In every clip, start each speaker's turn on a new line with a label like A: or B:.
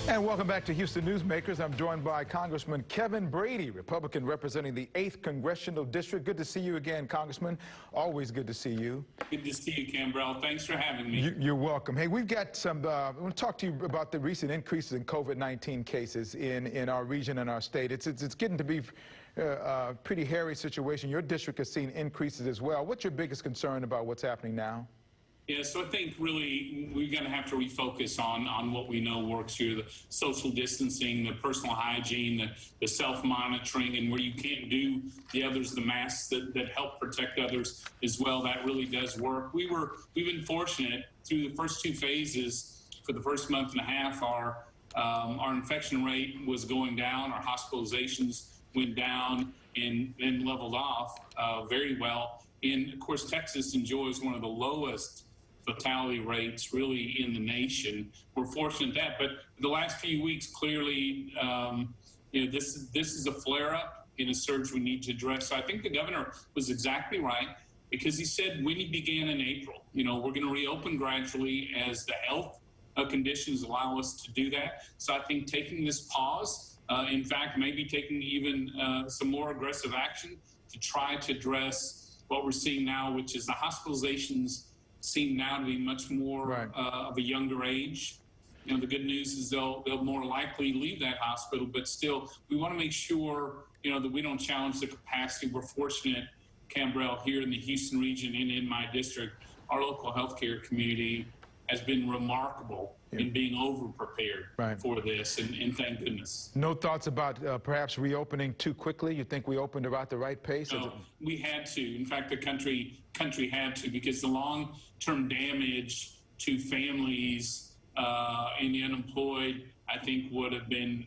A: And welcome back to Houston Newsmakers. I'm joined by Congressman Kevin Brady, Republican representing the 8th Congressional District. Good to see you again, Congressman. Always good to see you.
B: Good to see you, Khambrel. Thanks for having me.
A: You're welcome. Hey, we've got some, I want to talk to you about the recent increases in COVID-19 cases in our region and our state. It's getting to be a pretty hairy situation. Your district has seen increases as well. What's your biggest concern about what's happening now?
B: Yeah, so I think really we're going to have to refocus on what we know works here, the social distancing, the personal hygiene, the self-monitoring, and where you can't do the others, the masks that help protect others as well. That really does work. We've been fortunate through the first two phases. For the first month and a half, our infection rate was going down, our hospitalizations went down and then leveled off very well. And of course, Texas enjoys one of the lowest fatality rates really in the nation. We're fortunate that, but the last few weeks clearly, this is a flare-up in a surge we need to address. So I think the governor was exactly right, because he said when he began in April, we're going to reopen gradually as the health conditions allow us to do that. So I think taking this pause, in fact, maybe taking even some more aggressive action to try to address what we're seeing now, which is the hospitalizations seem now to be much more of a younger age. The good news is they'll more likely leave that hospital, but still, we want to make sure, that we don't challenge the capacity. We're fortunate, Khambrel, here in the Houston region and in my district, our local healthcare community has been remarkable in being over-prepared for this, and thank goodness.
A: No thoughts about perhaps reopening too quickly? You think we opened about the right pace?
B: No, we had to. In fact, the country had to, because the long-term damage to families and the unemployed, I think, would have been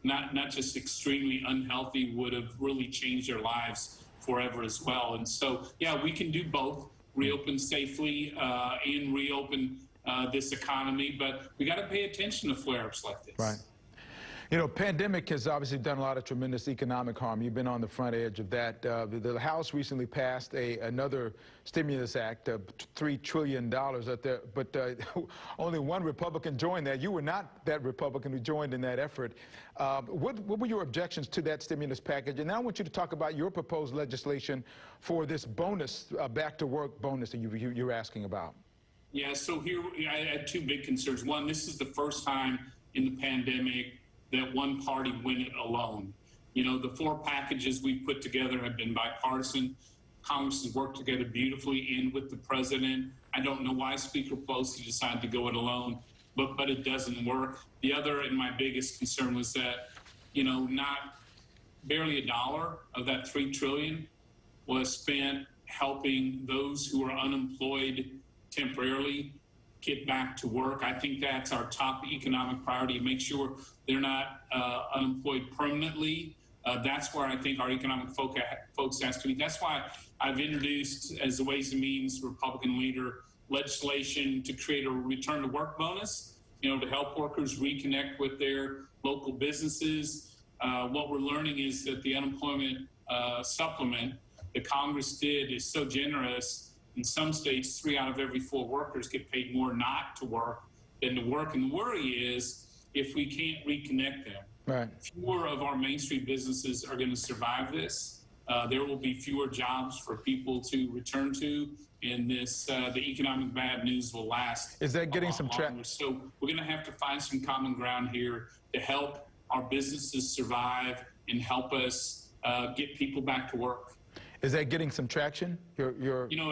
B: not just extremely unhealthy, would have really changed their lives forever as well. And so, yeah, we can do both. Reopen safely and reopen this economy, but we got to pay attention to flare-ups like this.
A: Right. Pandemic has obviously done a lot of tremendous economic harm. You've been on the front edge of that. The House recently passed another stimulus act of $3 trillion out there, but only one Republican joined that. You were not that Republican who joined in that effort. What were your objections to that stimulus package? And now I want you to talk about your proposed legislation for this bonus, back-to-work bonus that you're asking about.
B: Yeah, so here I had two big concerns. One, this is the first time in the pandemic that one party win it alone. The four packages we put together have been bipartisan. Congress has worked together beautifully and with the president. I don't know why Speaker Pelosi decided to go it alone, but it doesn't work. The other, and my biggest concern, was that, not barely $1 of that $3 trillion was spent helping those who are unemployed temporarily get back to work. I think that's our top economic priority, to make sure they're not unemployed permanently. That's where I think our economic focus has to be. That's why I've introduced, as the Ways and Means Republican leader, legislation to create a return to work bonus, to help workers reconnect with their local businesses. What we're learning is that the unemployment supplement that Congress did is so generous. In some states, 3 out of every 4 workers get paid more not to work than to work. And the worry is, if we can't reconnect them, fewer of our Main Street businesses are going to survive this. There will be fewer jobs for people to return to, and the economic bad news will last.
A: Is that getting some traction?
B: So we're going to have to find some common ground here to help our businesses survive and help us get people back to work.
A: Is that getting some traction?
B: It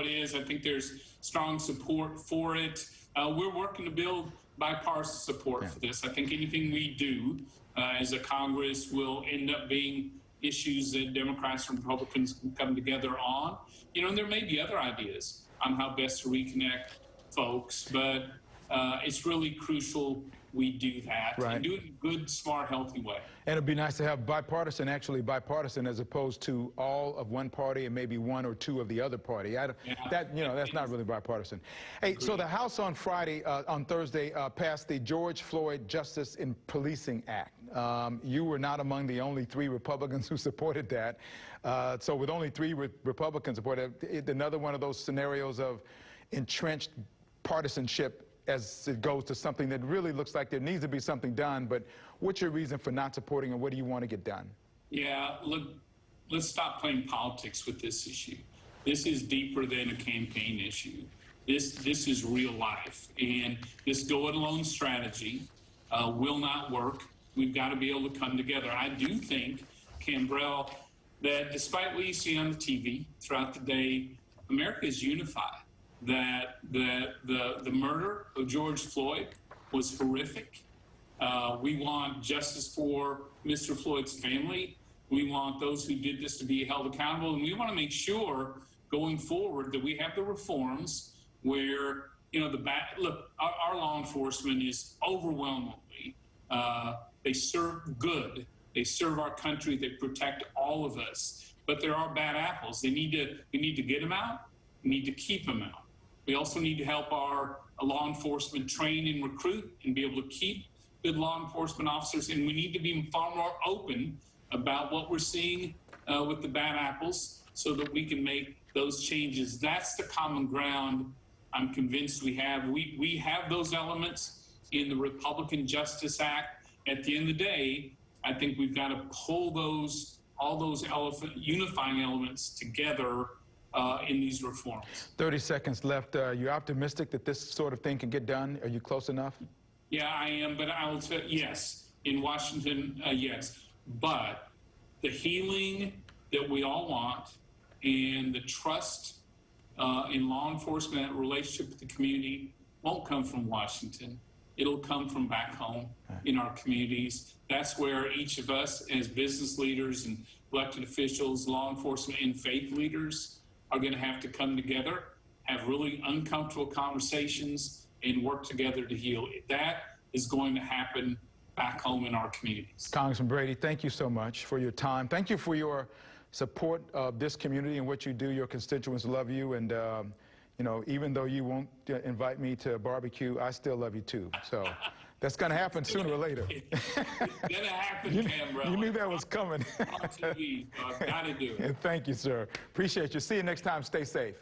B: is. I think there's strong support for it. We're working to build bipartisan support for this. I think anything we do as a Congress will end up being issues that Democrats and Republicans can come together on. And there may be other ideas on how best to reconnect folks, but it's really crucial we do that and do it in a good, smart, healthy way.
A: And it'd be nice to have bipartisan, actually bipartisan, as opposed to all of one party and maybe 1 or 2 of the other party. That's not really bipartisan. Hey, so the House on Thursday passed the George Floyd Justice in Policing Act. You were not among the only 3 Republicans who supported that. So with only 3 Republicans supported it, another one of those scenarios of entrenched partisanship as it goes to something that really looks like there needs to be something done. But what's your reason for not supporting, and what do you want to get done?
B: Yeah, look, let's stop playing politics with this issue. This is deeper than a campaign issue. This is real life, and this go-it-alone strategy will not work. We've got to be able to come together. I do think, Khambrel, that despite what you see on the TV throughout the day, America is unified. That the murder of George Floyd was horrific. We want justice for Mr. Floyd's family. We want those who did this to be held accountable, and we want to make sure going forward that we have the reforms where, you know, look, our law enforcement is overwhelmingly, they serve good. They serve our country. They protect all of us. But there are bad apples. We need to get them out. We need to keep them out. We also need to help our law enforcement train and recruit and be able to keep good law enforcement officers. And we need to be far more open about what we're seeing with the bad apples so that we can make those changes. That's the common ground I'm convinced we have. We have those elements in the Republican Justice Act. At the end of the day, I think we've got to pull all those unifying elements together in these reforms.
A: 30 seconds left. You're optimistic that this sort of thing can get done? Are you close enough?
B: Yeah, I am, but I will say yes. In Washington, yes. But the healing that we all want and the trust in law enforcement and relationship with the community won't come from Washington. It'll come from back home in our communities. That's where each of us as business leaders and elected officials, law enforcement, and faith leaders are going to have to come together, have really uncomfortable conversations, and work together to heal. That is going to happen back home in our communities.
A: Congressman Brady, thank you so much for your time. Thank you for your support of this community and what you do. Your constituents love you, and you know, even though you won't invite me to a barbecue, I still love you too. So that's going to happen sooner or later.
B: It's going to happen, Khambrel.
A: You knew that was coming.
B: On TV, so I've got to do it.
A: Thank you, sir. Appreciate you. See you next time. Stay safe.